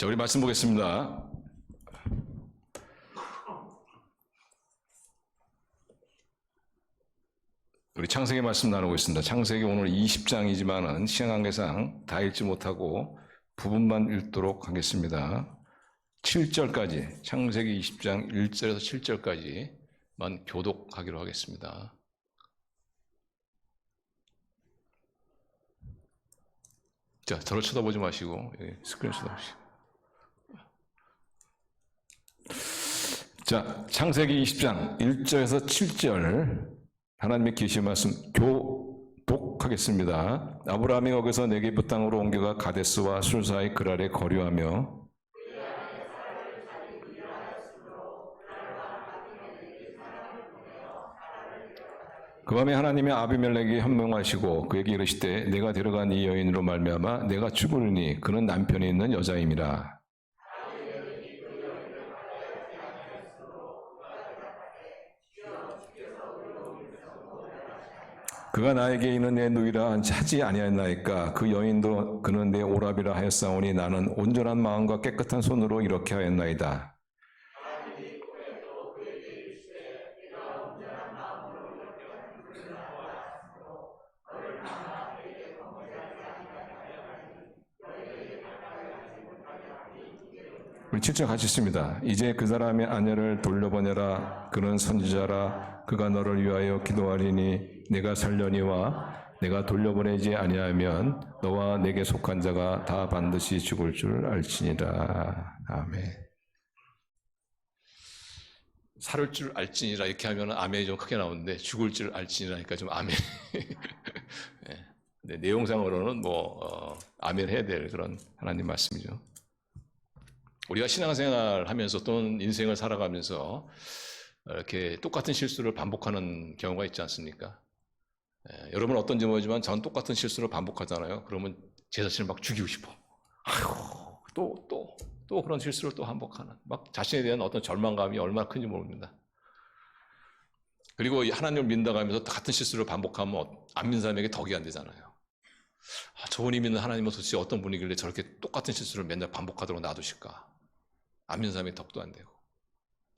자, 우리 말씀 보겠습니다. 우리 창세기 말씀 나누고 있습니다. 창세기 오늘 20장이지만은 시간 관계상 다 읽지 못하고 부분만 읽도록 하겠습니다. 7절까지, 창세기 20장 1절에서 7절까지만 교독하기로 하겠습니다. 자, 저를 쳐다보지 마시고 스크린 쳐다보시고. 자, 창세기 20장 1절에서 7절 하나님의 계시 말씀 교독하겠습니다. 아브라함이 거기서 네게부 땅으로 옮겨가 가데스와 술 사이 그랄에 거류하며 그 밤에 하나님이 아비멜렉에게 현명하시고 그에게 이르시되 내가 데려간 이 여인으로 말미암아 내가 죽으리니 그는 남편이 있는 여자임이라. 그가 나에게 이는 내 누이라 하지 아니하였나이까. 그 여인도 그는 내 오랍이라 하였사오니 나는 온전한 마음과 깨끗한 손으로 이렇게 하였나이다. 우리 7절 같이 있습니다. 이제 그 사람의 아내를 돌려보내라. 그는 선지자라. 그가 너를 위하여 기도하리니 내가 살려니와 내가 돌려보내지 아니하면 너와 내게 속한 자가 다 반드시 죽을 줄 알지니라. 아멘. 살을 줄 알지니라 이렇게 하면 아멘이 좀 크게 나오는데 죽을 줄 알지니라니까 좀 아멘. 네, 내용상으로는 아멘 해야 될 그런 하나님 말씀이죠. 우리가 신앙생활 하면서 또는 인생을 살아가면서 이렇게 똑같은 실수를 반복하는 경우가 있지 않습니까? 여러분 어떤지 모르지만 저는 똑같은 실수를 반복하잖아요. 그러면 제 자신을 막 죽이고 싶어. 아휴, 또 그런 실수를 또 반복하는, 막 자신에 대한 어떤 절망감이 얼마나 큰지 모릅니다. 그리고 하나님을 믿는다고 같은 실수를 반복하면 안 믿는 사람에게 덕이 안 되잖아요. 저분이 믿는 하나님은 도대체 어떤 분이길래 저렇게 똑같은 실수를 맨날 반복하도록 놔두실까? 안 믿는 사람이 덕도 안 되고,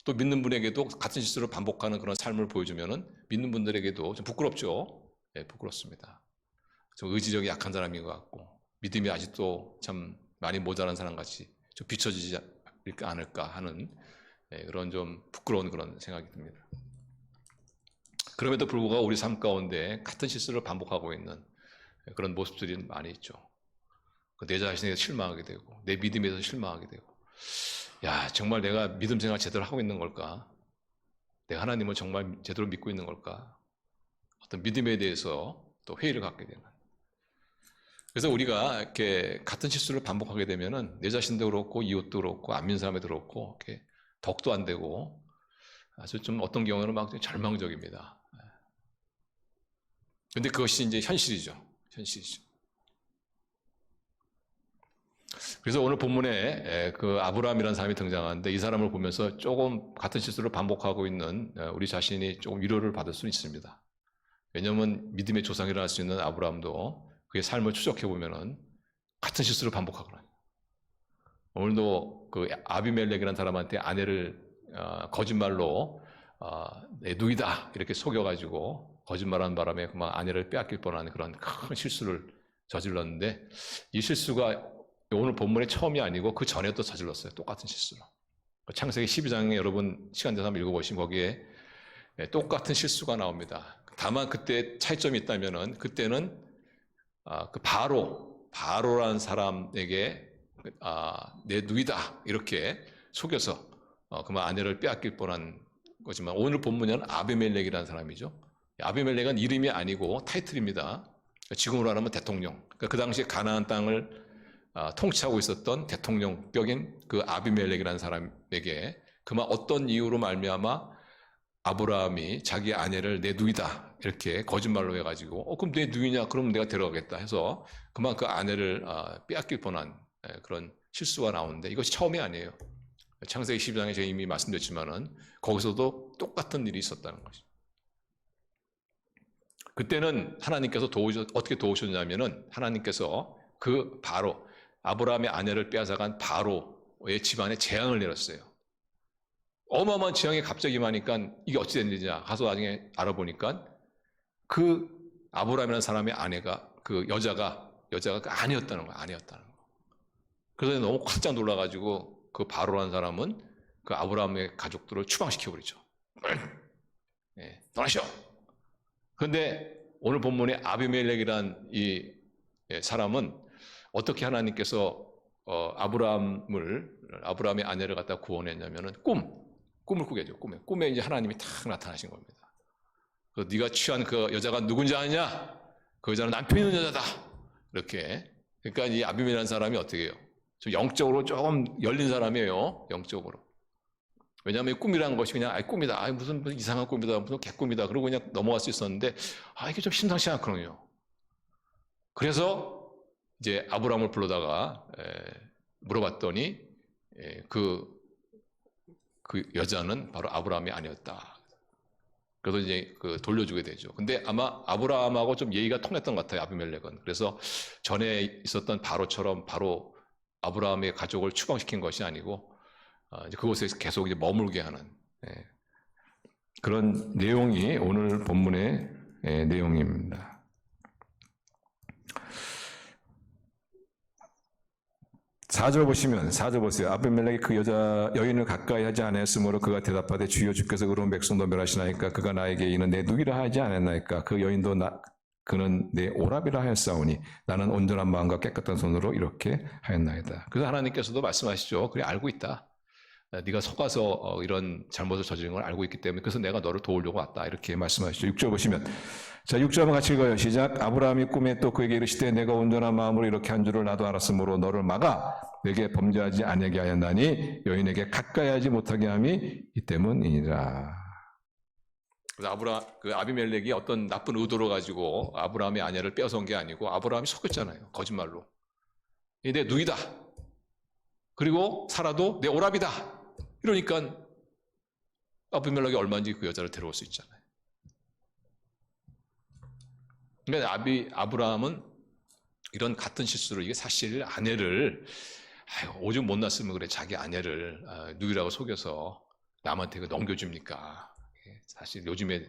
또 믿는 분에게도 같은 실수를 반복하는 그런 삶을 보여주면은 믿는 분들에게도 좀 부끄럽죠. 네, 부끄럽습니다. 좀 의지력이 약한 사람인 것 같고 믿음이 아직도 참 많이 모자란 사람 같이 좀 비춰지지 않을까 하는 그런 좀 부끄러운 그런 생각이 듭니다. 그럼에도 불구하고 우리 삶 가운데 같은 실수를 반복하고 있는 그런 모습들이 많이 있죠. 내 자신에게 실망하게 되고 내 믿음에서 실망하게 되고, 야, 정말 내가 믿음 생활 제대로 하고 있는 걸까? 내가 하나님을 정말 제대로 믿고 있는 걸까? 어떤 믿음에 대해서 또 회의를 갖게 되는. 그래서 우리가 이렇게 같은 실수를 반복하게 되면은 내 자신도 그렇고 이웃도 그렇고 안 믿는 사람도 그렇고 이렇게 덕도 안 되고 아주 좀 어떤 경우는 막 절망적입니다. 근데 그것이 이제 현실이죠. 그래서 오늘 본문에 그 아브라함이라는 사람이 등장하는데 이 사람을 보면서 조금 같은 실수를 반복하고 있는 우리 자신이 조금 위로를 받을 수는 있습니다. 왜냐하면 믿음의 조상이라 할 수 있는 아브라함도 그의 삶을 추적해 보면은 같은 실수를 반복하거든요. 오늘도 그 아비멜렉이라는 사람한테 아내를 거짓말로 내 누이다 이렇게 속여가지고 거짓말하는 바람에 그만 아내를 빼앗길 뻔한 그런 큰 실수를 저질렀는데, 이 실수가 오늘 본문의 처음이 아니고 그 전에 또 저질렀어요. 똑같은 실수로. 창세기 12장에 여러분 시간 되서 한번 읽어보시면 거기에 똑같은 실수가 나옵니다. 다만 그때 차이점이 있다면은 그때는 그 바로라는 사람에게 내 누이다 이렇게 속여서 그만 아내를 빼앗길 뻔한 거지만, 오늘 본문에는 아비멜렉이라는 사람이죠. 아비멜렉은 이름이 아니고 타이틀입니다. 지금으로 하면 대통령. 그 당시에 가나안 땅을 통치하고 있었던 대통령격인 그 아비멜렉이라는 사람에게 그만 어떤 이유로 말미암아 아브라함이 자기 아내를 내 누이다 이렇게 거짓말로 해가지고 그럼 내 누이냐? 그럼 내가 데려가겠다 해서 그만 그 아내를 빼앗길 뻔한 그런 실수가 나오는데, 이것이 처음이 아니에요. 창세기 12장에 제가 이미 말씀드렸지만은 거기서도 똑같은 일이 있었다는 것이죠. 그때는 하나님께서 어떻게 도우셨냐면은 하나님께서 그 바로 아브라함의 아내를 빼앗아간 바로의 집안에 재앙을 내렸어요. 어마어마한 재앙이 갑자기 임하니까 이게 어찌 된 일이냐 가서 나중에 알아보니까 그 아브라함이라는 사람의 아내가 그 여자가 그 아내였다는 거야. 아내였다는 거. 그래서 너무 깜짝 놀라가지고 그 바로라는 사람은 그 아브라함의 가족들을 추방시켜버리죠. 네, 떠나시오. 그런데 오늘 본문의 아비멜렉이란 이 사람은 어떻게 하나님께서 아브라함의 아내를 갖다 구원했냐면은 꿈을 꾸게 해줘. 꿈에 이제 하나님이 탁 나타나신 겁니다. 그래서 네가 취한 그 여자가 누군지 아느냐? 그 여자는 남편 있는 여자다. 이렇게. 그러니까 이 아비멜렉이라는 사람이 어떻게 해요? 좀 영적으로 조금 열린 사람이에요. 영적으로. 왜냐하면 꿈이라는 것이 그냥 꿈이다. 무슨 이상한 꿈이다. 무슨 개꿈이다. 그러고 그냥 넘어갈 수 있었는데 이게 좀 심상치 않거든요. 그래서 이제 아브라함을 불러다가 물어봤더니 그 여자는 바로 아브라함이 아니었다. 그래서 이제 돌려주게 되죠. 근데 아마 아브라함하고 좀 예의가 통했던 것 같아요. 아비멜렉은. 그래서 전에 있었던 바로처럼 바로 아브라함의 가족을 추방시킨 것이 아니고 이제 그곳에 계속 이제 머물게 하는 그런 내용이 오늘 본문의 내용입니다. 4절 보시면 4절 보세요. 아비멜렉이 그 여인을 가까이 하지 않았으므로 그가 대답하되 주여 주께서 그런 백성도 멸하시나이까 그가 나에게 이는 내 누이라 하지 않았나이까 그 여인도 그는 내 오라비라 하였사오니 나는 온전한 마음과 깨끗한 손으로 이렇게 하였나이다. 그래서 하나님께서도 말씀하시죠. 그래 알고 있다. 네가 속아서 이런 잘못을 저지른 걸 알고 있기 때문에 그래서 내가 너를 도우려고 왔다. 이렇게 말씀하시죠. 6절 보시면 자 6절 한번 같이 읽어요. 시작. 아브라함이 꿈에 또 그에게 이르시되 내가 온전한 마음으로 이렇게 한 줄을 나도 알았으므로 너를 막아 내게 범죄하지 아니하게 하였나니 여인에게 가까이 하지 못하게 함이 이 때문이니라. 그래서 아비멜렉이 어떤 나쁜 의도를 가지고 아브라함의 아내를 빼앗은 게 아니고 아브라함이 속였잖아요. 거짓말로. 내 누이다. 그리고 살아도 내 오랍이다. 이러니까 아비멜렉이 얼마인지 그 여자를 데려올 수 있잖아요. 그러니까 아브라함은 이런 같은 실수를 이게 사실 아내를 오죽 못났으면 그래 자기 아내를 누이라고 속여서 남한테 넘겨줍니까? 사실 요즘에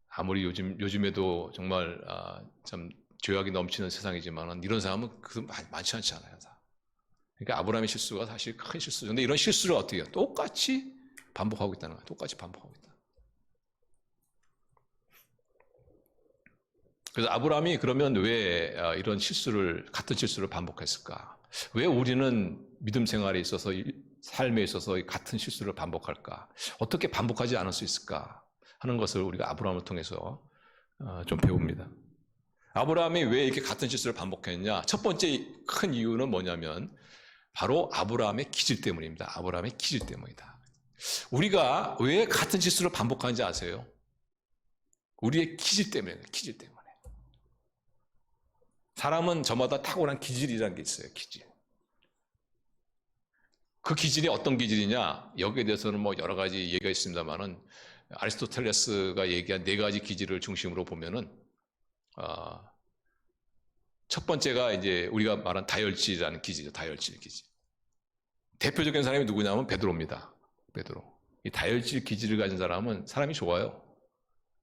아무리 요즘에도 정말 참 죄악이 넘치는 세상이지만 이런 사람은 많지 않지 않아요. 그러니까 아브라함의 실수가 사실 큰 실수죠. 그런데 이런 실수를 어떻게 해요? 똑같이 반복하고 있다는 거예요. 똑같이 반복하고 있다. 그래서 아브라함이 그러면 왜 이런 같은 실수를 반복했을까? 왜 우리는 믿음 생활에 있어서 삶에 있어서 같은 실수를 반복할까? 어떻게 반복하지 않을 수 있을까? 하는 것을 우리가 아브라함을 통해서 좀 배웁니다. 아브라함이 왜 이렇게 같은 실수를 반복했냐? 첫 번째 큰 이유는 뭐냐면 바로 아브라함의 기질 때문입니다. 아브라함의 기질 때문이다. 우리가 왜 같은 실수를 반복하는지 아세요? 우리의 기질 때문이에요. 기질 때문에. 사람은 저마다 타고난 기질이라는 게 있어요. 기질. 그 기질이 어떤 기질이냐? 여기에 대해서는 뭐 여러 가지 얘기가 있습니다만은 아리스토텔레스가 얘기한 4가지 기질을 중심으로 보면은 첫 번째가 이제 우리가 말한 다혈질이라는 기질이죠. 다혈질 기질. 대표적인 사람이 누구냐면 베드로입니다. 베드로. 이 다혈질 기질을 가진 사람은 사람이 좋아요.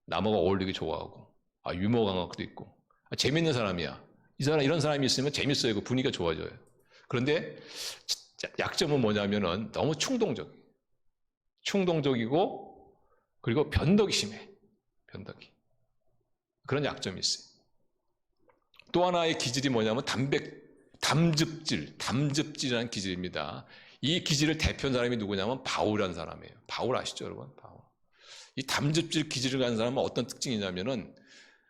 남하고 어울리기 좋아하고, 유머 감각도 있고, 재밌는 사람이야. 이런 사람이 있으면 재밌어요. 그 분위기가 좋아져요. 그런데 약점은 뭐냐면은 너무 충동적이고, 그리고 변덕이 심해. 변덕이. 그런 약점이 있어요. 또 하나의 기질이 뭐냐면 담즙질이라는 기질입니다. 이 기질을 대표한 사람이 누구냐면 바울이라는 사람이에요. 바울 아시죠, 여러분? 바울. 이 담즙질 기질을 가진 사람은 어떤 특징이냐면은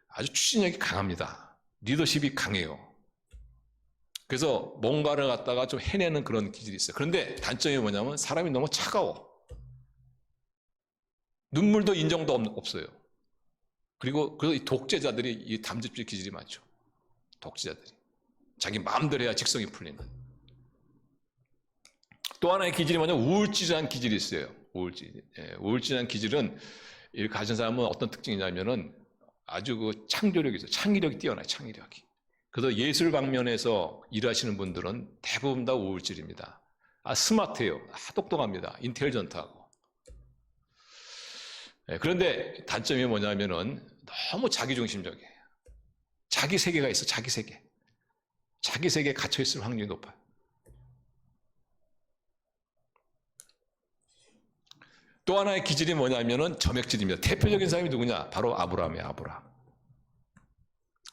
아주 추진력이 강합니다. 리더십이 강해요. 그래서 뭔가를 갖다가 좀 해내는 그런 기질이 있어요. 그런데 단점이 뭐냐면 사람이 너무 차가워. 눈물도 인정도 없어요. 그리고 이 독재자들이 이 담즙질 기질이 많죠. 독재자들이. 자기 마음대로 해야 직성이 풀리는. 또 하나의 기질이 뭐냐면 우울증이라는 기질이 있어요. 우울증이라는 기질은 이 가진 사람은 어떤 특징이냐면은 아주 창조력이 있어요. 창의력이 뛰어나요. 창의력이. 그래서 예술 방면에서 일하시는 분들은 대부분 다 우울질입니다. 스마트해요. 똑똑합니다. 인텔리전트하고. 그런데 단점이 뭐냐면은 너무 자기중심적이에요. 자기 세계가 있어, 자기 세계. 자기 세계에 갇혀있을 확률이 높아요. 또 하나의 기질이 뭐냐면은 점액질입니다. 대표적인 사람이 누구냐? 바로 아브라함이에요, 아브라함.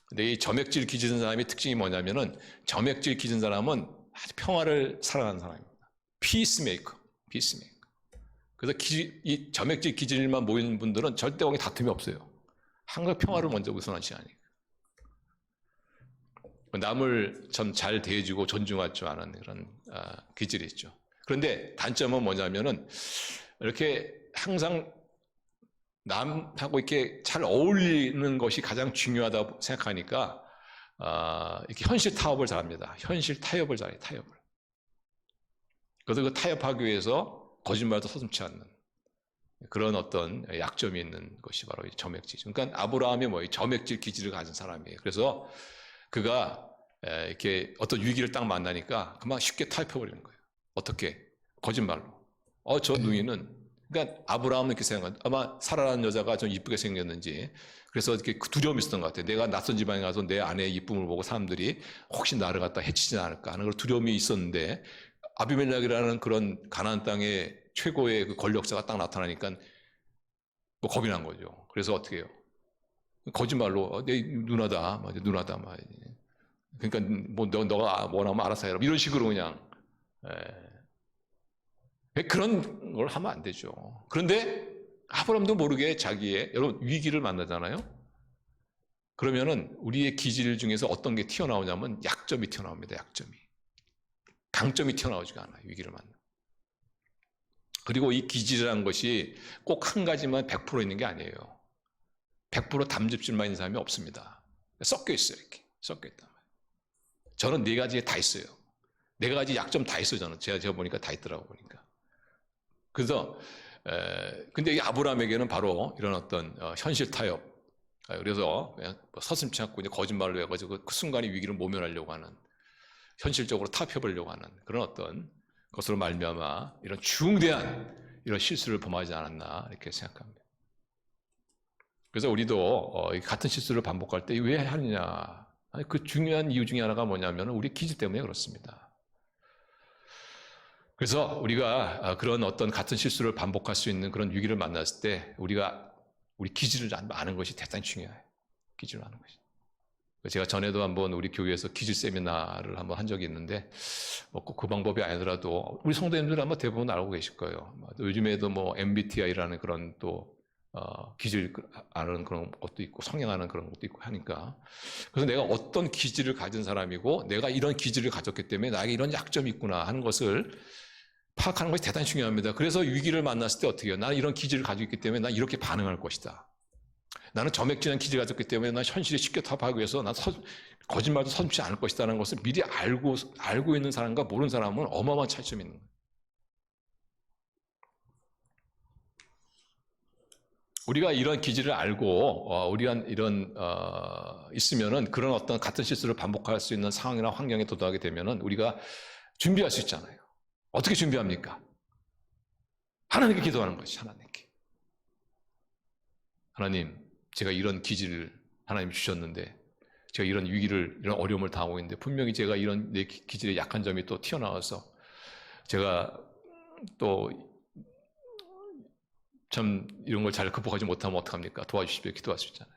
근데 이 점액질 기질인 사람의 특징이 뭐냐면은 점액질 기질인 사람은 아주 평화를 사랑하는 사람입니다. 피스메이커, 피스메이커. 그래서 이 점액질 기질만 모이는 분들은 절대 거기 다툼이 없어요. 항상 평화를 먼저 우선하지 않으니까. 남을 참 잘 대해주고 존중할 줄 아는 그런 기질이 있죠. 그런데 단점은 뭐냐면은 이렇게 항상 남하고 이렇게 잘 어울리는 것이 가장 중요하다고 생각하니까 이렇게 현실 타협을 잘합니다. 현실 타협을 잘해요. 타협을. 그래서 그 타협하기 위해서 거짓말도 서슴지 않는 그런 어떤 약점이 있는 것이 바로 이 점액질. 그러니까 아브라함이 뭐 점액질 기질을 가진 사람이에요. 그래서 그가 이렇게 어떤 위기를 딱 만나니까 그만 쉽게 타협해버리는 거예요. 어떻게? 거짓말로. 저 누이는 그러니까 아브라함은 이렇게 생각한 아마 사라라는 여자가 좀 이쁘게 생겼는지 그래서 이렇게 두려움이 있었던 것 같아요. 내가 낯선 지방에 가서 내 아내의 이쁨을 보고 사람들이 혹시 나를 갖다 해치지 않을까 하는 그런 두려움이 있었는데 아비멜렉이라는 그런 가나안 땅의 최고의 그 권력자가 딱 나타나니까 뭐 겁이 난 거죠. 그래서 어떻게 해요? 거짓말로 내 누나다, 누나다, 그러니까 뭐 너가 원하면 알아서 해라 이런 식으로 그냥 그런 걸 하면 안 되죠. 그런데 아브라함도 모르게 자기의 여러분 위기를 만나잖아요. 그러면은 우리의 기질 중에서 어떤 게 튀어나오냐면 약점이 튀어나옵니다. 약점이. 강점이 튀어나오지가 않아요. 위기를 만나. 그리고 이 기질이라는 것이 꼭 한 가지만 100% 있는 게 아니에요. 100% 담즙질만 있는 사람이 없습니다. 섞여 있어요. 이렇게 섞여 있단 말이에요. 저는 4가지에 다 있어요. 4가지 약점 다 있어요. 저는 제가 보니까 다 있더라고 보니까. 그래서 근데 이 아브라함에게는 바로 이런 어떤 현실 타협. 그래서 그냥 서슴지 않고 이제 거짓말로 해가지고 그 순간의 위기를 모면하려고 하는 현실적으로 타협해보려고 하는 그런 어떤 것으로 말미암아 이런 중대한 이런 실수를 범하지 않았나 이렇게 생각합니다. 그래서 우리도 같은 실수를 반복할 때 왜 하느냐? 그 중요한 이유 중에 하나가 뭐냐면 우리 기질 때문에 그렇습니다. 그래서 우리가 그런 어떤 같은 실수를 반복할 수 있는 그런 위기를 만났을 때 우리 기질을 아는 것이 대단히 중요해요. 기질을 아는 것이. 제가 전에도 한번 우리 교회에서 기질 세미나를 한번 한 적이 있는데 꼭 그 방법이 아니더라도 우리 성도님들 아마 대부분 알고 계실 거예요. 요즘에도 뭐 MBTI라는 그런 또 기질 아는 그런 것도 있고 성향하는 그런 것도 있고 하니까 그래서 내가 어떤 기질을 가진 사람이고 내가 이런 기질을 가졌기 때문에 나에게 이런 약점이 있구나 하는 것을 파악하는 것이 대단히 중요합니다. 그래서 위기를 만났을 때 어떻게 해요? 나는 이런 기질을 가지고 있기 때문에 난 이렇게 반응할 것이다. 나는 점액질한 기질을 가졌기 때문에 난 현실에 쉽게 타협하기 위해서 난 거짓말도 서슴지 않을 것이다라는 것을 미리 알고 있는 사람과 모르는 사람은 어마어마한 차이점이 있는 거예요. 우리가 이런 기질을 알고 우리가 이런 있으면은 그런 어떤 같은 실수를 반복할 수 있는 상황이나 환경에 도달하게 되면은 우리가 준비할 수 있잖아요. 어떻게 준비합니까? 하나님께 기도하는 것이 하나님께. 하나님, 제가 이런 기질을 하나님 주셨는데 제가 이런 위기를 이런 어려움을 당하고 있는데 분명히 제가 이런 내 기질의 약한 점이 또 튀어나와서 제가 또 참 이런 걸 잘 극복하지 못하면 어떡합니까? 도와주십시오. 기도할 수 있잖아요.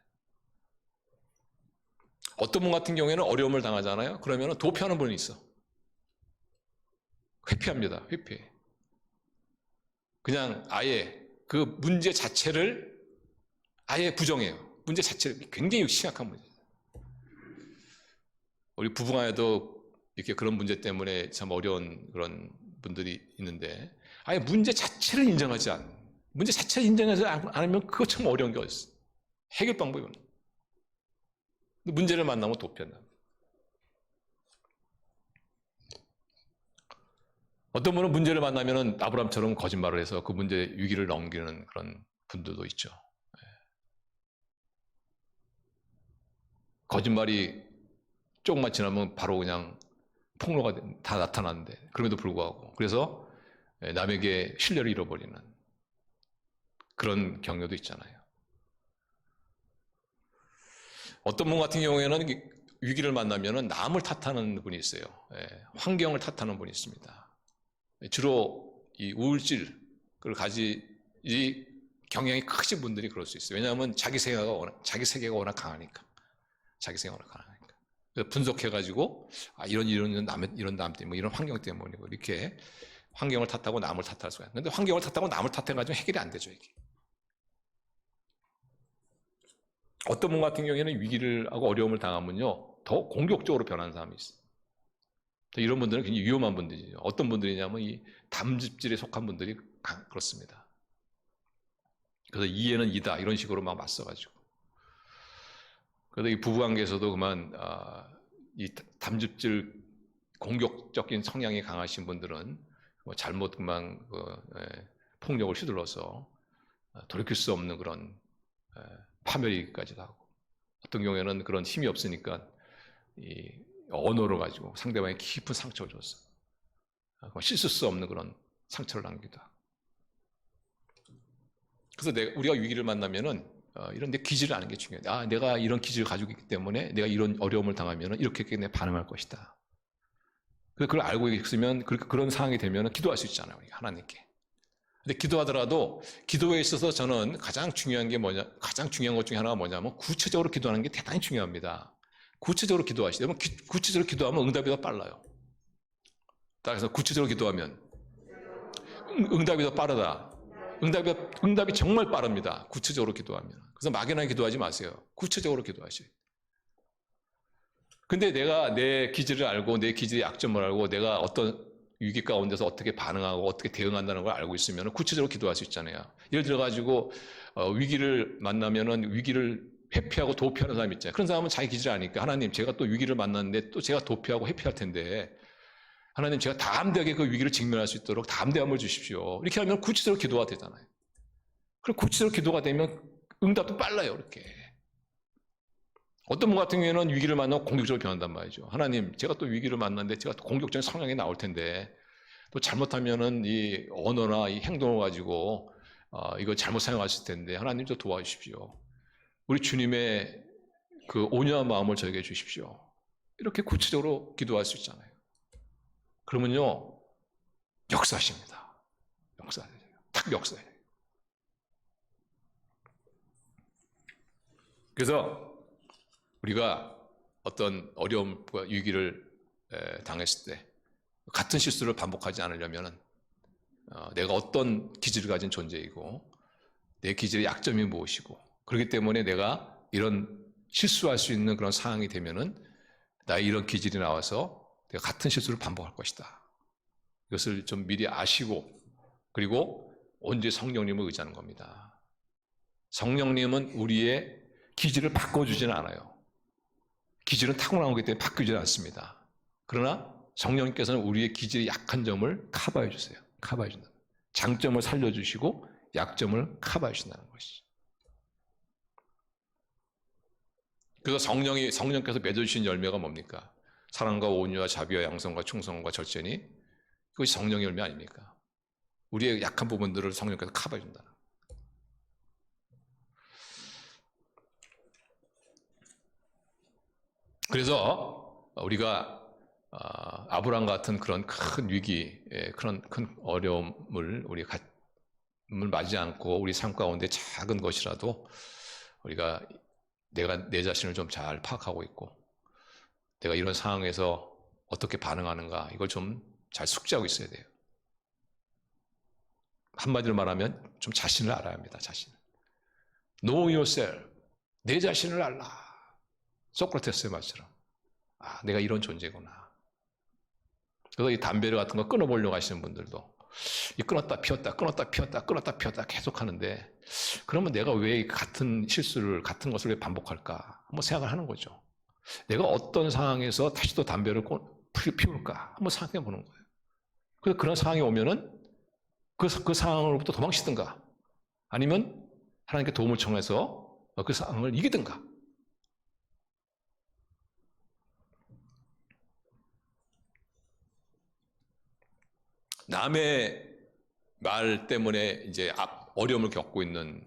어떤 분 같은 경우에는 어려움을 당하잖아요. 그러면 도피하는 분이 있어. 회피합니다. 회피해. 그냥 아예 그 문제 자체를 아예 부정해요. 문제 자체를 굉장히 심각한 문제예요. 우리 부부간에도 이렇게 그런 문제 때문에 참 어려운 그런 분들이 있는데 아예 문제 자체를 인정하지 않는 문제 자체를 인정하지 않으면 그거 참 어려운 게 어딨어. 해결 방법이 없는. 문제를 만나면 도피한다. 어떤 분은 문제를 만나면 아브라함처럼 거짓말을 해서 그 문제 위기를 넘기는 그런 분들도 있죠. 거짓말이 조금만 지나면 바로 그냥 폭로가 다 나타나는데, 그럼에도 불구하고 그래서 남에게 신뢰를 잃어버리는 그런 경우도 있잖아요. 어떤 분 같은 경우에는 위기를 만나면 남을 탓하는 분이 있어요. 환경을 탓하는 분이 있습니다. 주로 이 우울질을 이 경향이 크신 분들이 그럴 수 있어요. 왜냐하면 자기 세계가 워낙 강하니까. 그래서 분석해가지고, 이런 남 때문에, 이런 환경 때문이고, 이렇게 환경을 탓하고 남을 탓할 수가 있어요. 근데 환경을 탓하고 남을 탓해가지고 해결이 안 되죠, 이게. 어떤 분 같은 경우에는 위기를 하고 어려움을 당하면요, 더 공격적으로 변하는 사람이 있어요. 이런 분들은 굉장히 위험한 분들이죠. 어떤 분들이냐면 이 담즙질에 속한 분들이 그렇습니다. 그래서 이에는 이다 이런 식으로 막 맞서가지고. 그래서 이 부부관계에서도 그만 이 담즙질 공격적인 성향이 강하신 분들은 뭐 잘못 그만 폭력을 휘둘러서 돌이킬 수 없는 그런 파멸이기까지도 하고, 어떤 경우에는 그런 힘이 없으니까 이 언어를 가지고 상대방에 깊은 상처를 줬어. 씻을 수 없는 그런 상처를 남기도 하고. 그래서 우리가 위기를 만나면은 이런 데 기질을 아는 게 중요해. 내가 이런 기질을 가지고 있기 때문에 내가 이런 어려움을 당하면은 이렇게 내 반응할 것이다. 그래서 그걸 알고 있으면 그런 상황이 되면은 기도할 수 있잖아요, 우리가 하나님께. 근데 기도하더라도 기도에 있어서 저는 가장 중요한 것 중에 하나가 뭐냐면 구체적으로 기도하는 게 대단히 중요합니다. 구체적으로 기도하시죠. 여러분, 구체적으로 기도하면 응답이 더 빨라요. 따라서 구체적으로 기도하면 응답이 더 빠르다. 응답이 정말 빠릅니다. 구체적으로 기도하면. 그래서 막연하게 기도하지 마세요. 구체적으로 기도하셔요. 근데 내가 내 기질을 알고 내 기질의 약점을 알고 내가 어떤 위기 가운데서 어떻게 반응하고 어떻게 대응한다는 걸 알고 있으면 구체적으로 기도할 수 있잖아요. 예를 들어가지고 위기를 만나면은 위기를 회피하고 도피하는 사람이 있잖아요. 그런 사람은 자기 기질을 아니까, 하나님, 제가 또 위기를 만났는데 또 제가 도피하고 회피할 텐데 하나님, 제가 담대하게 그 위기를 직면할 수 있도록 담대함을 주십시오. 이렇게 하면 구체적으로 기도가 되잖아요. 그럼 구체적으로 기도가 되면 응답도 빨라요, 이렇게. 어떤 분 같은 경우에는 위기를 만나고 공격적으로 변한단 말이죠. 하나님, 제가 또 위기를 만났는데 제가 또 공격적인 성향이 나올 텐데 또 잘못하면은 이 언어나 이 행동을 가지고 이거 잘못 사용하실 텐데 하나님 좀 도와주십시오. 우리 주님의 그 온유한 마음을 저에게 주십시오. 이렇게 구체적으로 기도할 수 있잖아요. 그러면요, 역사하십니다. 딱 역사해요. 그래서 우리가 어떤 어려움과 위기를 당했을 때 같은 실수를 반복하지 않으려면 내가 어떤 기질을 가진 존재이고 내 기질의 약점이 무엇이고, 그렇기 때문에 내가 이런 실수할 수 있는 그런 상황이 되면은 나의 이런 기질이 나와서 내가 같은 실수를 반복할 것이다. 이것을 좀 미리 아시고, 그리고 온전히 성령님을 의지하는 겁니다. 성령님은 우리의 기질을 바꿔주지는 않아요. 기질은 타고난 거기 때문에 바뀌지 않습니다. 그러나 성령님께서는 우리의 기질의 약한 점을 커버해 주세요. 커버해 준다. 장점을 살려주시고 약점을 커버해 주신다는 것이죠. 그래서 성령께서 맺어주신 열매가 뭡니까? 사랑과 온유와 자비와 양성과 충성과 절제니, 그것이 성령의 열매 아닙니까? 우리의 약한 부분들을 성령께서 커버해 준다. 그래서 우리가 아브라함 같은 그런 큰 위기, 그런 큰 어려움을 맞지 않고 우리 삶 가운데 작은 것이라도 우리가 내가 내 자신을 좀 잘 파악하고 있고 내가 이런 상황에서 어떻게 반응하는가, 이걸 좀 잘 숙지하고 있어야 돼요. 한마디로 말하면 좀 자신을 알아야 합니다. 자신을. Know yourself. 내 자신을 알라. 소크라테스의 말처럼. 내가 이런 존재구나. 그래서 이 담배 같은 거 끊어보려고 하시는 분들도 끊었다 피웠다 계속 하는데, 그러면 내가 왜 같은 것을 왜 반복할까? 한번 생각을 하는 거죠. 내가 어떤 상황에서 다시 또 담배를 피울까? 한번 생각해 보는 거예요. 그래서 그런 상황이 오면은 그 상황으로부터 도망치든가, 아니면 하나님께 도움을 청해서 그 상황을 이기든가. 남의 말 때문에 이제 어려움을 겪고 있는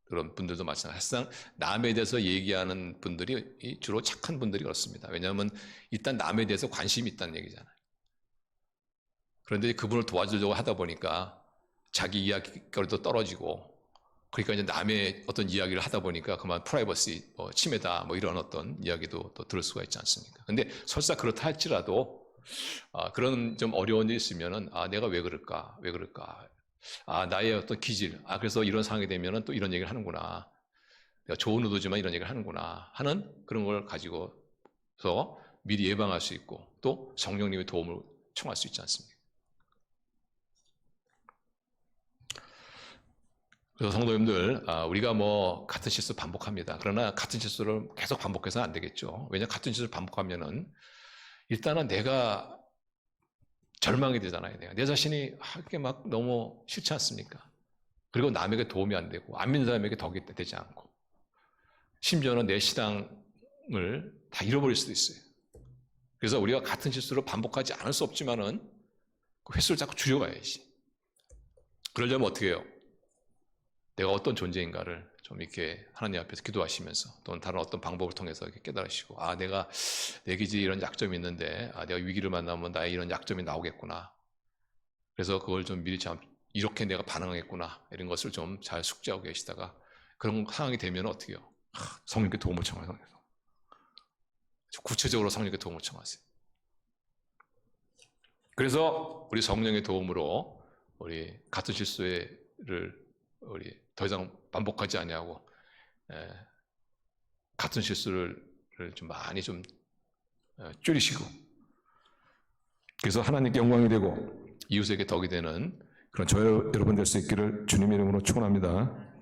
그런 분들도 마찬가지로 사실상 남에 대해서 얘기하는 분들이 주로 착한 분들이 그렇습니다. 왜냐하면 일단 남에 대해서 관심이 있다는 얘기잖아요. 그런데 그분을 도와주려고 하다 보니까 자기 이야기거리도 떨어지고, 그러니까 이제 남의 어떤 이야기를 하다 보니까 그만 프라이버시 침해다 이런 어떤 이야기도 또 들을 수가 있지 않습니까? 근데 설사 그렇다 할지라도 그런 좀 어려운 일이 있으면은 내가 왜 그럴까? 나의 어떤 기질, 그래서 이런 상황이 되면은 또 이런 얘기를 하는구나. 내가 좋은 의도지만 이런 얘기를 하는구나 하는 그런 걸 가지고서 미리 예방할 수 있고 또 성령님의 도움을 청할 수 있지 않습니까? 그래서 성도님들, 우리가 같은 실수 반복합니다. 그러나 같은 실수를 계속 반복해서는 안 되겠죠. 왜냐하면 같은 실수를 반복하면은 일단은 내가 절망이 되잖아요. 내 자신이 이게 막 너무 싫지 않습니까? 그리고 남에게 도움이 안 되고 안 믿는 사람에게 덕이 되지 않고 심지어는 내 신앙을 다 잃어버릴 수도 있어요. 그래서 우리가 같은 실수를 반복하지 않을 수 없지만은 그 횟수를 자꾸 줄여가야지. 그러려면 어떻게 해요? 내가 어떤 존재인가를 좀 이렇게 하나님 앞에서 기도하시면서 또는 다른 어떤 방법을 통해서 이렇게 깨달으시고 내가 내 기질에 이런 약점이 있는데 내가 위기를 만나면 나의 이런 약점이 나오겠구나. 그래서 그걸 좀 미리 참 이렇게 내가 반응하겠구나 이런 것을 좀 잘 숙지하고 계시다가 그런 상황이 되면 어떻게 해요? 성령께 도움을 청하세요. 구체적으로 성령께 도움을 청하세요. 그래서 우리 성령의 도움으로 우리 같은 실수를 우리 더 이상 반복하지 아니하고 같은 실수를 좀 많이 좀 줄이시고, 그래서 하나님께 영광이 되고 이웃에게 덕이 되는 그런 저 여러분 될 수 있기를 주님의 이름으로 축원합니다.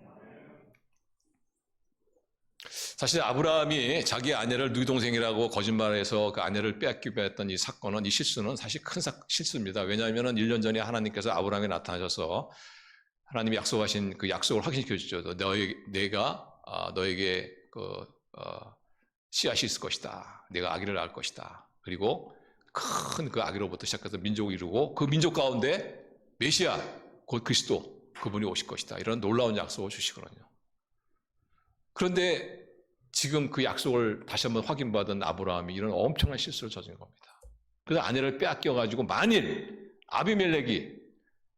사실 아브라함이 자기 아내를 누이 동생이라고 거짓말해서 그 아내를 빼앗기고 했던 이 사건은, 이 실수는 사실 큰 실수입니다. 왜냐하면 1년 전에 하나님께서 아브라함에 나타나셔서 하나님이 약속하신 그 약속을 확신시켜 주죠. 내가 너에게 씨앗이 있을 것이다. 내가 아기를 낳을 것이다. 그리고 큰 그 아기로부터 시작해서 민족을 이루고 그 민족 가운데 메시아 곧 그리스도 그분이 오실 것이다. 이런 놀라운 약속을 주시거든요. 그런데 지금 그 약속을 다시 한번 확인받은 아브라함이 이런 엄청난 실수를 저진 겁니다. 그래서 아내를 빼앗겨가지고 만일 아비멜렉이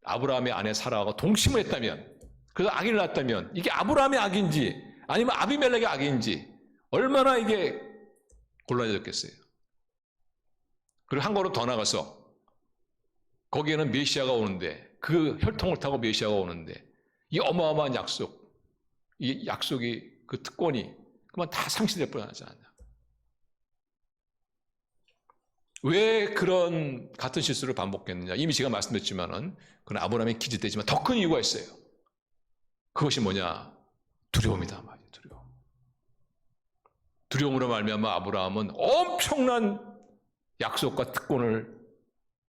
아브라함의 아내 사라하고 동침을 했다면, 그래서 아기를 낳았다면 이게 아브라함의 악인지 아니면 아비멜렉의 악인지 얼마나 이게 곤란해졌겠어요. 그리고 한 걸음 더 나가서 거기에는 메시아가 오는데, 그 혈통을 타고 메시아가 오는데 이 어마어마한 약속, 이 약속이 그 특권이 그만 다 상실될 뻔하지 않냐. 왜 그런 같은 실수를 반복했느냐? 이미 제가 말씀드렸지만은 그건 아브라함의 기질되지만 더 큰 이유가 있어요. 그것이 뭐냐? 두려움이다 말이에요. 두려움으로 말미암아 아브라함은 엄청난 약속과 특권을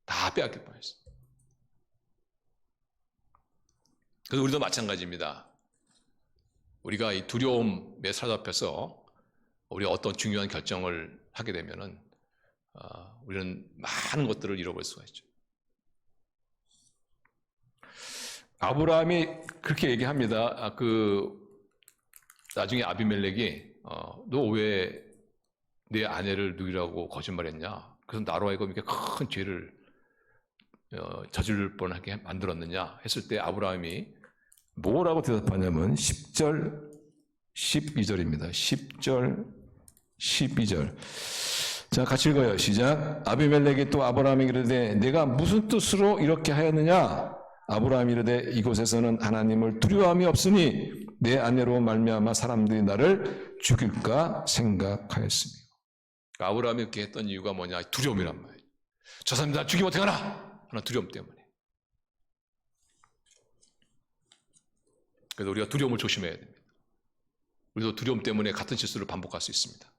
다 빼앗길 뻔했어요. 그래서 우리도 마찬가지입니다. 우리가 이 두려움에 사로잡혀서 우리가 어떤 중요한 결정을 하게 되면은 우리는 많은 것들을 잃어버릴 수가 있죠. 아브라함이 그렇게 얘기합니다. 나중에 아비멜렉이 너 왜 내 아내를 누이라고 거짓말했냐? 그래서 나로 하여금 이렇게 큰 죄를 저질 뻔하게 만들었느냐 했을 때 아브라함이 뭐라고 대답하냐면 10절 12절입니다. 10절 12절. 자, 같이 읽어요. 시작. 아비멜렉이 또 아브라함에게 이르되 내가 무슨 뜻으로 이렇게 하였느냐? 아브라함이 이르되 이곳에서는 하나님을 두려워함이 없으니 내 아내로 말미암아 사람들이 나를 죽일까 생각하였습니다. 아브라함이 그렇게 했던 이유가 뭐냐? 두려움이란 말이에요. 저 사람들 나 죽이면 어떡하나? 하는 두려움 때문에. 그래서 우리가 두려움을 조심해야 됩니다. 우리도 두려움 때문에 같은 실수를 반복할 수 있습니다.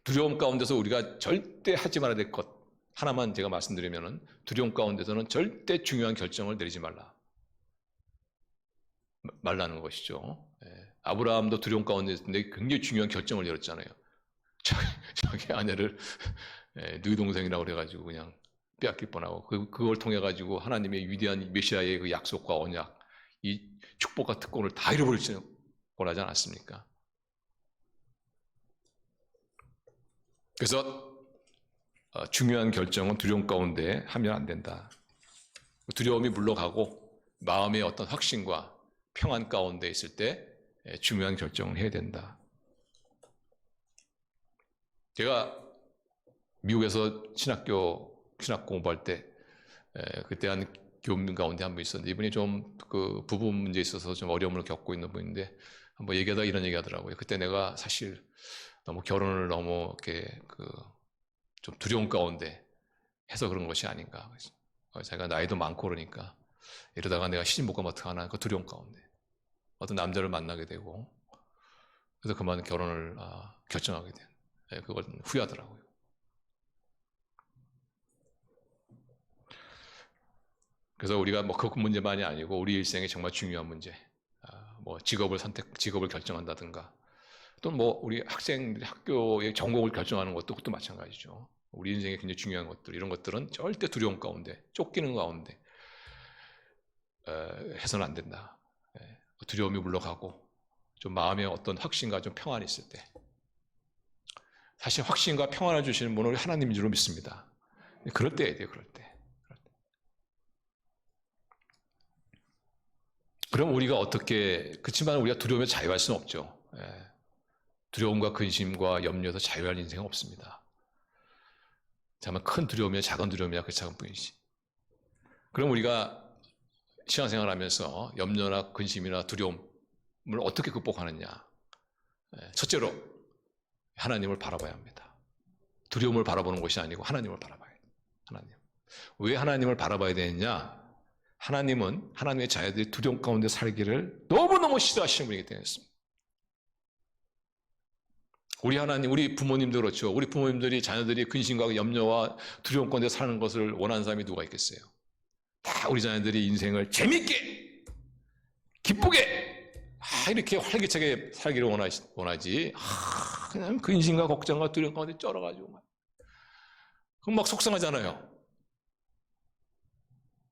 두려움 가운데서 우리가 절대 하지 말아야 될 것 하나만 제가 말씀드리면은, 두려움 가운데서는 절대 중요한 결정을 내리지 말라는 것이죠. 아브라함도 두려움 가운데 있는데 굉장히 중요한 결정을 내렸잖아요. 자기 아내를 누이 동생이라고 그래가지고 그냥 빼앗길 뻔하고 그걸 통해 가지고 하나님의 위대한 메시아의 그 약속과 언약, 이 축복과 특권을 다 잃어버릴지 원하지 않았습니까? 그래서 중요한 결정은 두려움 가운데 하면 안 된다. 두려움이 물러가고 마음의 어떤 확신과 평안 가운데 있을 때 중요한 결정을 해야 된다. 제가 미국에서 신학 공부할 때 그때 한 교민 가운데 한 분 있었는데, 이분이 좀 그 부부 문제에 있어서 좀 어려움을 겪고 있는 분인데, 한번 얘기하다가 이런 얘기 하더라고요. 그때 내가 사실 너무 결혼을 너무 이렇게 좀 두려움 가운데 해서 그런 것이 아닌가. 자기가 나이도 많고 그러니까 이러다가 내가 시집 못 가면 어떡하나, 그 두려움 가운데 어떤 남자를 만나게 되고, 그래서 그만 결혼을 결정하게 된, 그걸 후회하더라고요. 그래서 우리가 뭐 그 문제만이 아니고 우리 일생에 정말 중요한 문제, 뭐 직업을 결정한다든가, 또 뭐 우리 학생들이 학교의 전공을 결정하는 것도 그것도 마찬가지죠. 우리 인생에 굉장히 중요한 것들, 이런 것들은 절대 두려움 가운데, 쫓기는 가운데 해서는 안 된다. 두려움이 물러가고 좀 마음에 어떤 확신과 좀 평안이 있을 때, 사실 확신과 평안을 주시는 분은 하나님인 줄로 믿습니다. 그럴 때야 돼요. 그럴 때. 그럼 우리가 어떻게, 그렇지만 우리가 두려움에 자유할 수는 없죠. 두려움과 근심과 염려에서 자유할 인생은 없습니다. 정말 큰 두려움이야 작은 두려움이야 그 작은 뿐이지. 그럼 우리가 신앙생활을 하면서 염려나 근심이나 두려움을 어떻게 극복하느냐? 첫째로 하나님을 바라봐야 합니다. 두려움을 바라보는 것이 아니고 하나님을 바라봐야 해요. 하나님. 왜 하나님을 바라봐야 되느냐? 하나님은 하나님의 자녀들이 두려움 가운데 살기를 너무너무 싫어하시는 분이기 때문이었습니다. 우리 하나님, 우리 부모님도 그렇죠. 우리 부모님들이 자녀들이 근심과 염려와 두려움 가운데 사는 것을 원하는 사람이 누가 있겠어요? 다 우리 자녀들이 인생을 재밌게, 기쁘게, 이렇게 활기차게 살기를 원하지. 그냥 근심과 걱정과 두려움 가운데 쩔어가지고 그럼 막 속상하잖아요.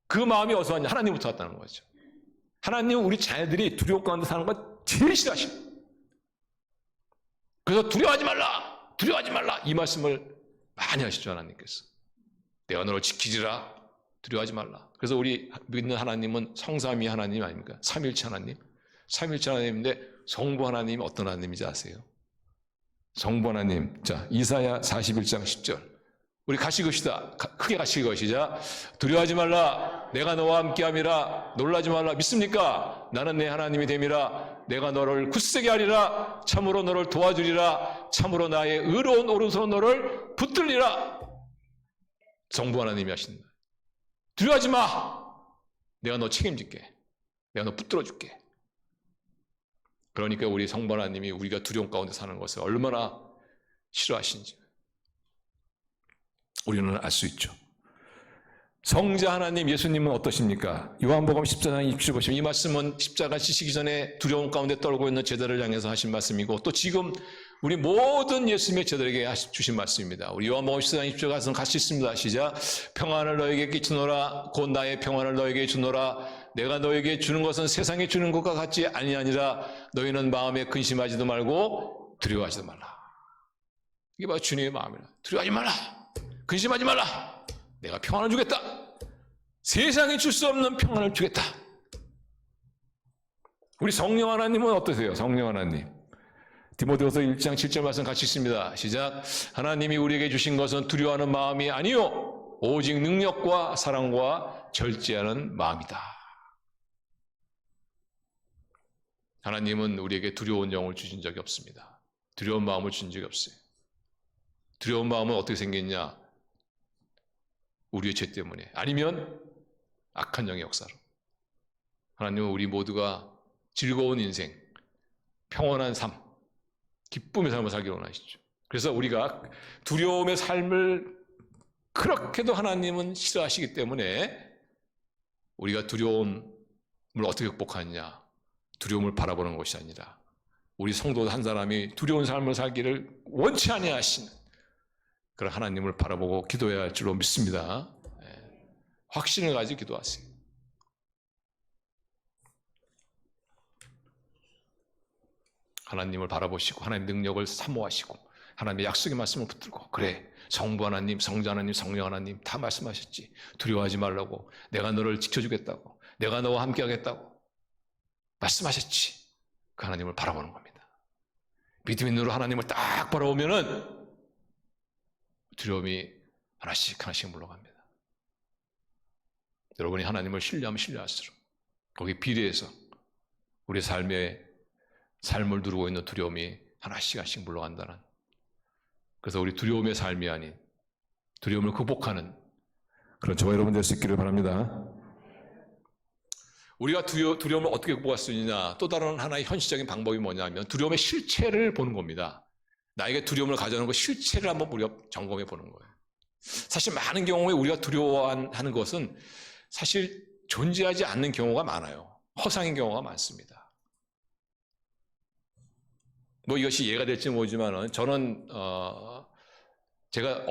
그 마음이 어디서 왔냐? 하나님부터 왔다는 거죠. 하나님은 우리 자녀들이 두려움 가운데 사는 거 제일 싫어하십니다. 그래서 두려워하지 말라! 두려워하지 말라! 이 말씀을 많이 하시죠, 하나님께서. 내가 너를 지키리라. 두려워하지 말라. 그래서 우리 믿는 하나님은 성삼위 하나님 아닙니까? 삼일체 하나님. 삼일체 하나님인데 성부 하나님이 어떤 하나님인지 아세요? 성부 하나님. 자, 이사야 41장 10절. 우리 같이 읽읍시다. 크게 같이 읽으시자. 두려워하지 말라. 내가 너와 함께함이라. 놀라지 말라. 믿습니까? 나는 내 하나님이 됨이라. 내가 너를 굳세게 하리라. 참으로 너를 도와주리라. 참으로 나의 의로운 오른손으로 너를 붙들리라. 성부 하나님이 하신다. 두려워하지 마. 내가 너 책임질게. 내가 너 붙들어줄게. 그러니까 우리 성부 하나님이 우리가 두려움 가운데 사는 것을 얼마나 싫어하시는지 우리는 알 수 있죠. 성자 하나님 예수님은 어떠십니까? 요한복음 14장 27절 보시면 이 말씀은 십자가 지시기 전에 두려움 가운데 떨고 있는 제자를 향해서 하신 말씀이고, 또 지금 우리 모든 예수님의 제자들에게 주신 말씀입니다. 우리 요한복음 14장 27절 가서 같이 있습니다. 시작. 평안을 너에게 끼치노라. 곧 나의 평안을 너에게 주노라. 내가 너에게 주는 것은 세상이 주는 것과 같지 아니하니라. 너희는 마음에 근심하지도 말고 두려워하지도 말라. 이게 바로 주님의 마음이라. 두려워하지 말라. 근심하지 말라. 내가 평안을 주겠다. 세상이 줄 수 없는 평안을 주겠다. 우리 성령 하나님은 어떠세요? 성령 하나님. 디모데후서 1장 7절 말씀 같이 있습니다. 시작. 하나님이 우리에게 주신 것은 두려워하는 마음이 아니요 오직 능력과 사랑과 절제하는 마음이다. 하나님은 우리에게 두려운 영을 주신 적이 없습니다. 두려운 마음을 주신 적이 없어요. 두려운 마음은 어떻게 생겼냐? 우리의 죄 때문에, 아니면 악한 영의 역사로. 하나님은 우리 모두가 즐거운 인생, 평온한 삶, 기쁨의 삶을 살기를 원하시죠. 그래서 우리가 두려움의 삶을 그렇게도 하나님은 싫어하시기 때문에 우리가 두려움을 어떻게 극복하느냐? 두려움을 바라보는 것이 아니라 우리 성도 한 사람이 두려운 삶을 살기를 원치 아니하시는 그런 하나님을 바라보고 기도해야 할 줄로 믿습니다. 확신을 가지고 기도하세요. 하나님을 바라보시고 하나님의 능력을 사모하시고 하나님의 약속의 말씀을 붙들고, 그래, 성부 하나님, 성자 하나님, 성령 하나님 다 말씀하셨지. 두려워하지 말라고, 내가 너를 지켜주겠다고, 내가 너와 함께 하겠다고 말씀하셨지. 그 하나님을 바라보는 겁니다. 믿음의 눈으로 하나님을 딱 바라보면은 두려움이 하나씩 하나씩 물러갑니다. 여러분이 하나님을 신뢰하면 신뢰할수록 거기에 비례해서 우리 삶을 누르고 있는 두려움이 하나씩 하나씩 물러간다는, 그래서 우리 두려움의 삶이 아닌 두려움을 극복하는 그런 저와 여러분 될 수 있기를 바랍니다. 우리가 두려움을 어떻게 극복할 수 있느냐, 또 다른 하나의 현실적인 방법이 뭐냐면 두려움의 실체를 보는 겁니다. 나에게 두려움을 가져오는 그 실체를 한번 우리가 점검해 보는 거예요. 사실 많은 경우에 우리가 두려워하는 것은 사실 존재하지 않는 경우가 많아요. 허상인 경우가 많습니다. 뭐 이것이 이해가 될지 모르지만은 저는 제가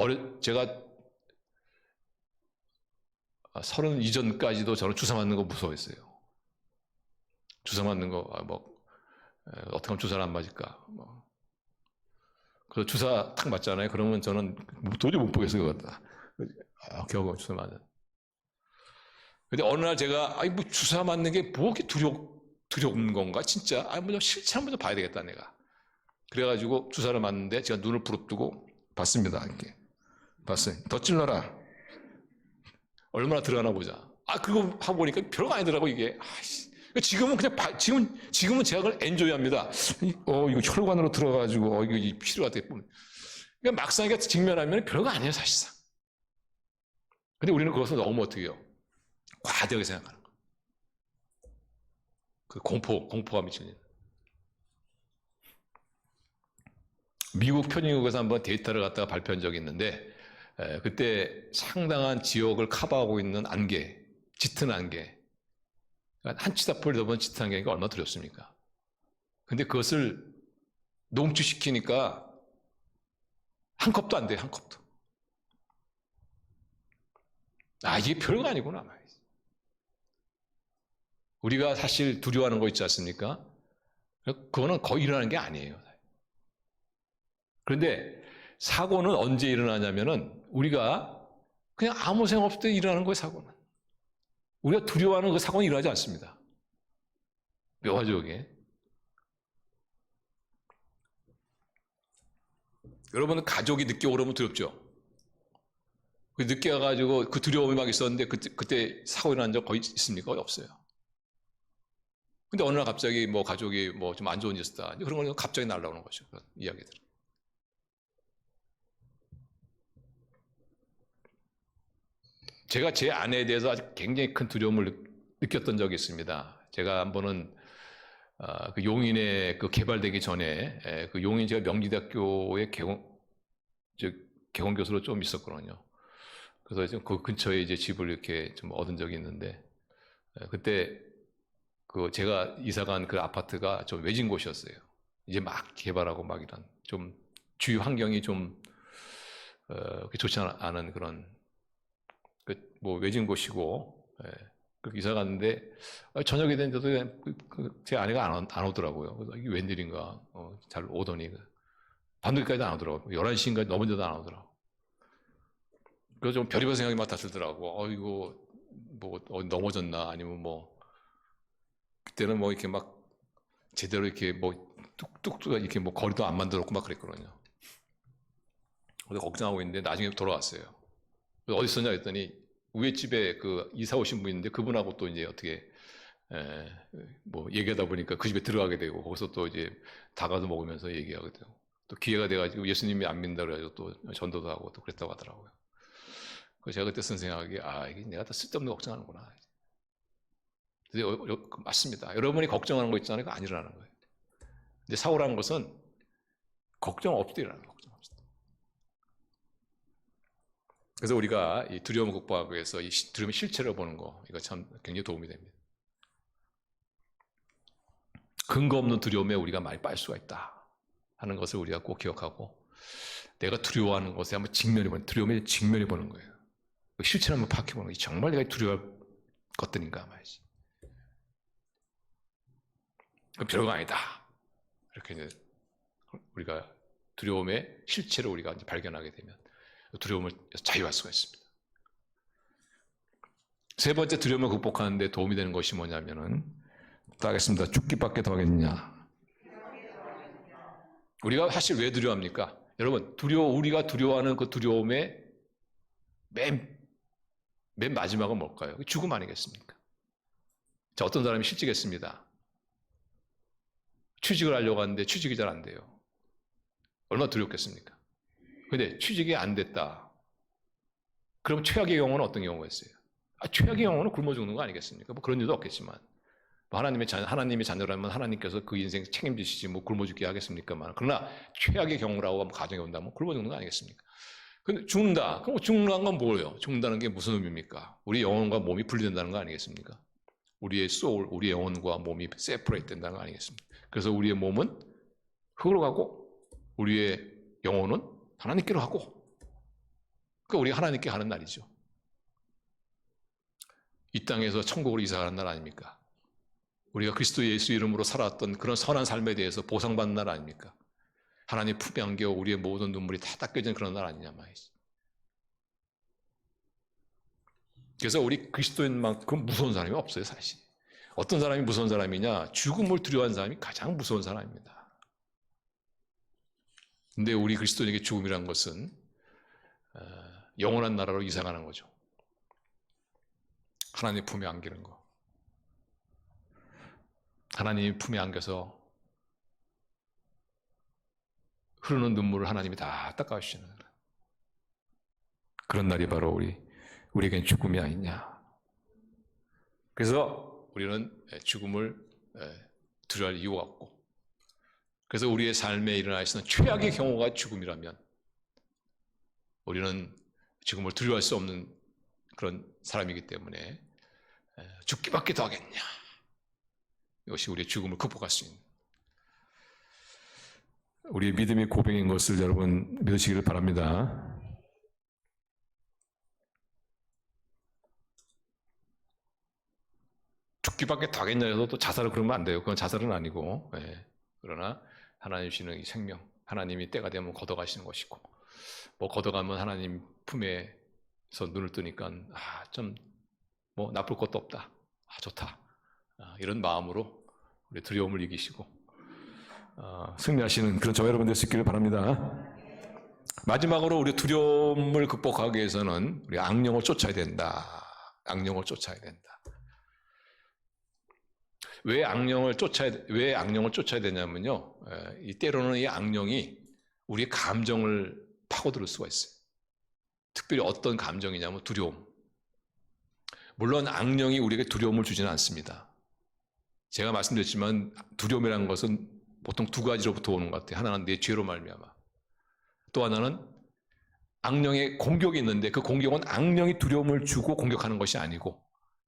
30 이전까지도 저는 주사 맞는 거 무서워했어요. 주사 맞는 거 어떻게 하면 주사를 안 맞을까? 그래서 주사 탁 맞잖아요. 그러면 저는 도저히 못 보겠어요, 그거. 겨우 주사 맞는. 근데 어느 날 제가 뭐 주사 맞는 게 뭐 이렇게 두려운 건가? 진짜 뭐 실체 한번 더 봐야 되겠다 내가. 그래가지고 주사를 맞는데 제가 눈을 부릅뜨고 봤습니다. 이렇게 봤어요. 더 찔러라. 얼마나 들어가나 보자. 그거 하고 보니까 별거 아니더라고 이게. 지금은 그냥 지금은 제가 그걸 엔조이합니다. 이거 혈관으로 들어가가지고 이거 필요가 돼. 그러니까 막상 이게 직면하면 별거 아니에요 사실상. 근데 우리는 그것을 너무 어떻게 해요? 과대하게 생각하는 거예요. 그 공포가 미치는. 미국 편입국에서 한번 데이터를 갖다가 발표한 적이 있는데, 그때 상당한 지역을 커버하고 있는 안개, 짙은 안개, 한 치다풀 덮은 짙은 안개가 얼마나 두렵습니까? 근데 그것을 농축시키니까 한 컵도 안 돼요, 한 컵도. 이게 별거 아니구나. 우리가 사실 두려워하는 거 있지 않습니까? 그거는 거의 일어나는 게 아니에요. 그런데 사고는 언제 일어나냐면은 우리가 그냥 아무 생각 없을 때 일어나는 거예요, 사고는. 우리가 두려워하는 그 사고는 일어나지 않습니다. 묘하죠, 이게. 여러분, 가족이 늦게 오면 두렵죠? 늦게 와가지고 그 두려움이 막 있었는데 그때 사고 일어난 적 거의 있습니까? 없어요. 근데 어느 날 갑자기 뭐 가족이 뭐 좀 안 좋은 일 있었다. 그런 건 갑자기 날라오는 거죠. 그런 이야기들. 제가 제 아내에 대해서 아주 굉장히 큰 두려움을 느꼈던 적이 있습니다. 제가 한 번은 그 용인에 그 개발되기 전에 그 용인 제가 명지대학교의 개공 교수로 좀 있었거든요. 그래서 그 근처에 이제 집을 이렇게 좀 얻은 적이 있는데, 그때 그 제가 이사간 그 아파트가 좀 외진 곳이었어요. 이제 막 개발하고 막 이런 좀 주위 환경이 좀 좋지 않은 그런 뭐 외진 곳이고, 그렇게 이사 갔는데 저녁이 됐는데도 제 아내가 안 오더라고요. 그래서 이게 웬일인가 잘 오더니 밤늦게까지도 안 오더라고요. 11시인가 넘은데도 안 오더라고요. 그래서 좀 별의별 생각이 막 다 들더라고. 이거 뭐 넘어졌나, 아니면 뭐 그때는 뭐 이렇게 막 제대로 이렇게 뭐 뚝뚝 이렇게 뭐 거리도 안 만들었고 막 그랬거든요. 그래서 걱정하고 있는데 나중에 돌아왔어요. 그래서 어디 있었냐 했더니 위에 집에 그 이사 오신 분 있는데 그분하고 또 이제 어떻게 뭐 얘기하다 보니까 그 집에 들어가게 되고, 거기서 또 이제 다가도 먹으면서 얘기하게 되고, 또 기회가 돼가지고 예수님이 안 믿는다 그래가지고 또 전도도 하고 또 그랬다고 하더라고요. 그래서 제가 그때 쓴 생각이 이게 내가 다 쓸데없는 걱정하는구나. 근데 맞습니다. 여러분이 걱정하는 거 있잖아요. 그거 안 일어나는 거예요. 근데 사고라는 것은 걱정 없이 일어나는 거예요. 걱정 없이. 그래서 우리가 이 두려움을 극복하기 위해서 이 두려움의 실체를 보는 거, 이거 참 굉장히 도움이 됩니다. 근거 없는 두려움에 우리가 많이 빠질 수가 있다 하는 것을 우리가 꼭 기억하고, 내가 두려워하는 것에 한번 두려움의 직면해 보는 거예요. 실체를 한번 파악해보는 거지. 정말 내가 두려워할 것들인가 말이지. 별거 아니다. 이렇게 이제 우리가 두려움의 실체를 우리가 이제 발견하게 되면 두려움을 자유할 수가 있습니다. 세 번째 두려움을 극복하는 데 도움이 되는 것이 뭐냐면은 또 하겠습니다. 죽기밖에 더 하겠느냐. 우리가 사실 왜 두려워합니까? 여러분, 우리가 두려워하는 그 두려움의 맨 마지막은 뭘까요? 죽음 아니겠습니까? 자, 어떤 사람이 실직했습니다. 취직을 하려고 하는데 취직이 잘 안 돼요. 얼마나 두렵겠습니까? 근데 취직이 안 됐다. 그럼 최악의 경우는 어떤 경우가 있어요? 최악의 경우는 굶어 죽는 거 아니겠습니까? 뭐 그런 일도 없겠지만. 하나님의 자녀라면 하나님께서 그 인생 책임지시지 뭐 굶어 죽게 하겠습니까만. 그러나 최악의 경우라고 한번 가정해 본다면 굶어 죽는 거 아니겠습니까? 근데 죽는다. 그럼 죽는다는 건 뭐예요? 죽는다는 게 무슨 의미입니까? 우리 영혼과 몸이 분리된다는 거 아니겠습니까? 우리의 소울, 우리의 영혼과 몸이 세퍼레이트 된다는 거 아니겠습니까? 그래서 우리의 몸은 흙으로 가고 우리의 영혼은 하나님께로 가고, 그러니까 우리가 하나님께 가는 날이죠. 이 땅에서 천국으로 이사가는 날 아닙니까? 우리가 그리스도 예수 이름으로 살았던 그런 선한 삶에 대해서 보상받는 날 아닙니까? 하나님 품에 안겨 우리의 모든 눈물이 다 닦여지는 그런 날 아니냐 말이지. 그래서 우리 그리스도인만큼 무서운 사람이 없어요, 사실. 어떤 사람이 무서운 사람이냐? 죽음을 두려워하는 사람이 가장 무서운 사람입니다. 근데 우리 그리스도인에게 죽음이란 것은 영원한 나라로 이사가는 거죠. 하나님 품에 안기는 거. 하나님 품에 안겨서 흐르는 눈물을 하나님이 다 닦아주시는 그런 날이 바로 우리에겐 죽음이 아니냐. 그래서 우리는 죽음을 두려워할 이유가 없고, 그래서 우리의 삶에 일어나 있는 최악의 경우가 죽음이라면 우리는 죽음을 두려워할 수 없는 그런 사람이기 때문에 죽기밖에 더 하겠냐. 이것이 우리의 죽음을 극복할 수 있는 우리의 믿음의 고백인 것을 여러분 믿으시기를 바랍니다. 죽기밖에 더 하겠냐 해서 또 자살을 그러면 안 돼요. 그건 자살은 아니고, 그러나 하나님 주시는 이 생명, 하나님이 때가 되면 걷어가시는 것이고, 뭐 걷어가면 하나님 품에서 눈을 뜨니까 좀 뭐 나쁠 것도 없다, 좋다, 이런 마음으로 우리 두려움을 이기시고 승리하시는 그런 저와 여러분 될 수 있기를 바랍니다. 마지막으로 우리 두려움을 극복하기 위해서는 우리 악령을 쫓아야 된다. 악령을 쫓아야 된다. 왜 악령을 쫓아야 되냐면요, 때로는 이 악령이 우리의 감정을 파고들 수가 있어요. 특별히 어떤 감정이냐면 두려움. 물론 악령이 우리에게 두려움을 주지는 않습니다. 제가 말씀드렸지만 두려움이라는 것은 보통 두 가지로부터 오는 것 같아요. 하나는 내 죄로 말미암아. 또 하나는 악령의 공격이 있는데 그 공격은 악령이 두려움을 주고 공격하는 것이 아니고,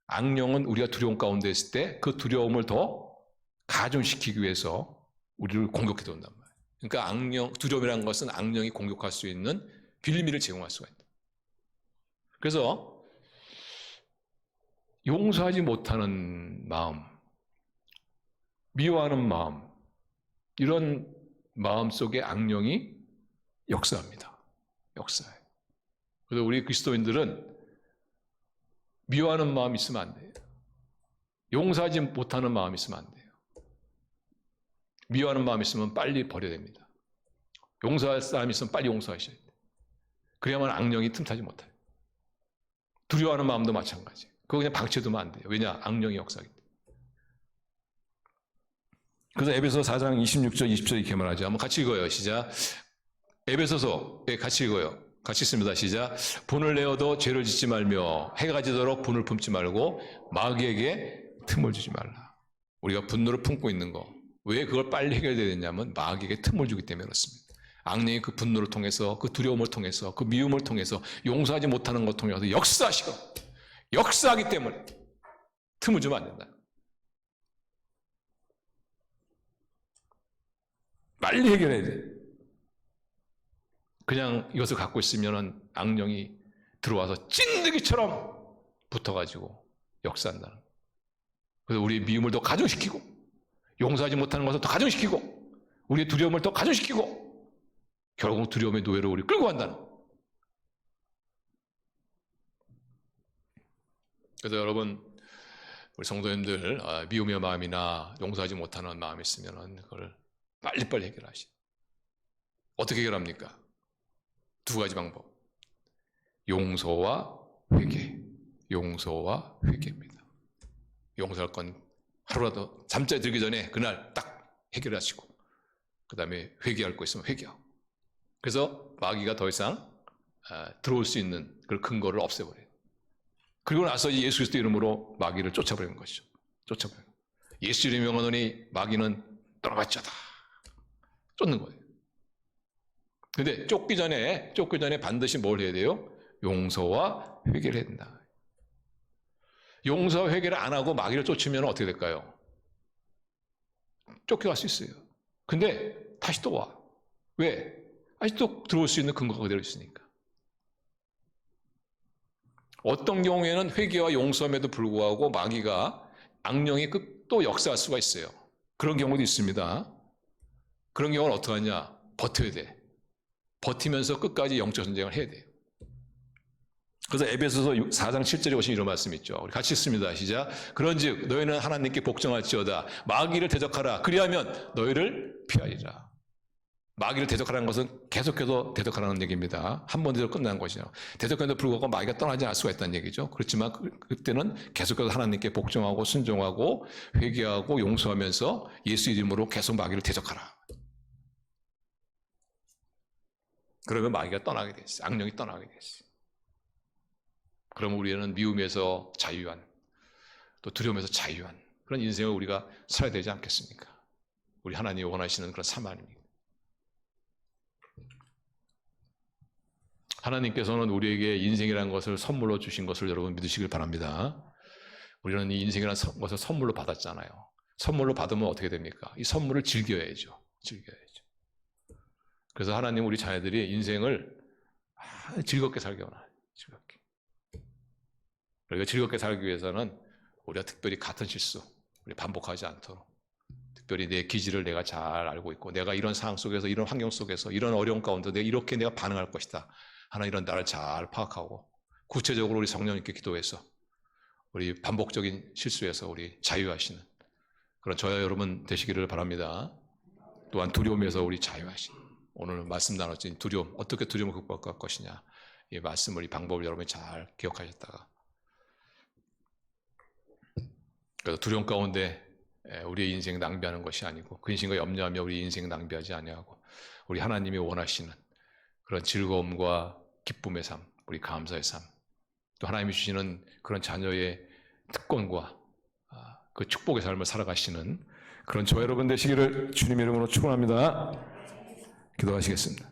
악령은 우리가 두려움 가운데 있을 때 그 두려움을 더 가중시키기 위해서 우리를 공격해 온단 말이에요. 그러니까 두려움이라는 것은 악령이 공격할 수 있는 빌미를 제공할 수가 있다. 그래서 용서하지 못하는 마음, 미워하는 마음, 이런 마음 속에 악령이 역사합니다. 역사해요. 그래서 우리 그리스도인들은 미워하는 마음이 있으면 안 돼요. 용서하지 못하는 마음이 있으면 안 돼요. 미워하는 마음이 있으면 빨리 버려야 됩니다. 용서할 사람이 있으면 빨리 용서하셔야 돼요. 그래야만 악령이 틈타지 못해요. 두려워하는 마음도 마찬가지. 그거 그냥 방치해두면 안 돼요. 왜냐? 악령이 역사하기 때문에. 그래서 에베소 4장 26절 20절 이렇게 말하죠. 한번 같이 읽어요. 시작. 에베소서 같이 읽어요. 같이 읽습니다. 시작. 분을 내어도 죄를 짓지 말며 해가 지도록 분을 품지 말고 마귀에게 틈을 주지 말라. 우리가 분노를 품고 있는 거, 왜 그걸 빨리 해결해야 되냐면 마귀에게 틈을 주기 때문에 그렇습니다. 악령이 그 분노를 통해서, 그 두려움을 통해서, 그 미움을 통해서, 용서하지 못하는 것을 통해서 역사하기 때문에 틈을 주면 안 된다. 빨리 해결해야 돼. 그냥 이것을 갖고 있으면 악령이 들어와서 찐득이처럼 붙어가지고 역사한다는 거예요. 그래서 우리의 미움을 더 가중시키고 용서하지 못하는 것을 더 가중시키고 우리의 두려움을 더 가중시키고 결국 두려움의 노예로 우리 끌고 간다는 거예요. 그래서 여러분, 우리 성도님들 미움의 마음이나 용서하지 못하는 마음이 있으면 그걸 빨리빨리 해결하시죠. 어떻게 해결합니까? 두 가지 방법. 용서와 회개. 용서와 회개입니다. 용서할 건 하루라도 잠자리 들기 전에 그날 딱 해결하시고 그 다음에 회개할 거 있으면 회개하고. 그래서 마귀가 더 이상 들어올 수 있는 그 근거를 없애버려요. 그리고 나서 예수 그리스도 이름으로 마귀를 쫓아버리는 것이죠. 쫓아버리는 거예요. 예수 이름을 명하노니 마귀는 떠나갈지어다. 쫓는 거예요. 근데 쫓기 전에 반드시 뭘 해야 돼요? 용서와 회개를 해야 된다. 용서와 회개를 안 하고 마귀를 쫓으면 어떻게 될까요? 쫓겨갈 수 있어요. 근데 다시 또 와. 왜? 다시 또 들어올 수 있는 근거가 그대로 있으니까. 어떤 경우에는 회개와 용서함에도 불구하고 마귀가 악령이 또 역사할 수가 있어요. 그런 경우도 있습니다. 그런 경우는 어떻게 하냐? 버텨야 돼. 버티면서 끝까지 영적 전쟁을 해야 돼요. 그래서 에베소서 4장 7절에 오신 이런 말씀 있죠. 우리 같이 읽습니다. 시작. 그런즉 너희는 하나님께 복종할지어다. 마귀를 대적하라. 그리하면 너희를 피하리라. 마귀를 대적하라는 것은 계속해서 대적하라는 얘기입니다. 한 번 대적 끝난 것이죠. 대적에도 불구하고 마귀가 떠나지 않을 수가 있다는 얘기죠. 그렇지만 그때는 계속해서 하나님께 복종하고 순종하고 회개하고 용서하면서 예수 이름으로 계속 마귀를 대적하라. 그러면 마귀가 떠나게 됐어요. 악령이 떠나게 됐어요. 그럼 우리는 미움에서 자유한, 또 두려움에서 자유한 그런 인생을 우리가 살아야 되지 않겠습니까? 우리 하나님이 원하시는 그런 삶 아닙니까? 하나님께서는 우리에게 인생이라는 것을 선물로 주신 것을 여러분 믿으시길 바랍니다. 우리는 이 인생이라는 것을 선물로 받았잖아요. 선물로 받으면 어떻게 됩니까? 이 선물을 즐겨야죠. 즐겨야죠. 그래서 하나님 우리 자녀들이 인생을 즐겁게 살게 원해요. 즐겁게. 우리가 즐겁게 살기 위해서는 우리가 특별히 같은 실수, 우리 반복하지 않도록 특별히 내 기질을 내가 잘 알고 있고 내가 이런 상황 속에서 이런 환경 속에서 이런 어려움 가운데 이렇게 내가 반응할 것이다. 하나님 나를 잘 파악하고 구체적으로 우리 성령님께 기도해서 우리 반복적인 실수에서 우리 자유하시는 그런 저와 여러분 되시기를 바랍니다. 또한 두려움에서 우리 자유하시는 오늘 말씀 나눴던 두려움, 어떻게 두려움을 극복할 것이냐 이 말씀을 이 방법을 여러분이 잘 기억하셨다가 그래서 두려움 가운데 우리의 인생 낭비하는 것이 아니고 근심과 염려하며 우리 인생 낭비하지 아니하고 우리 하나님이 원하시는 그런 즐거움과 기쁨의 삶, 우리 감사의 삶, 또 하나님이 주시는 그런 자녀의 특권과 그 축복의 삶을 살아가시는 그런 저와 여러분 되시기를 주님의 이름으로 축원합니다. 기도하시겠습니다.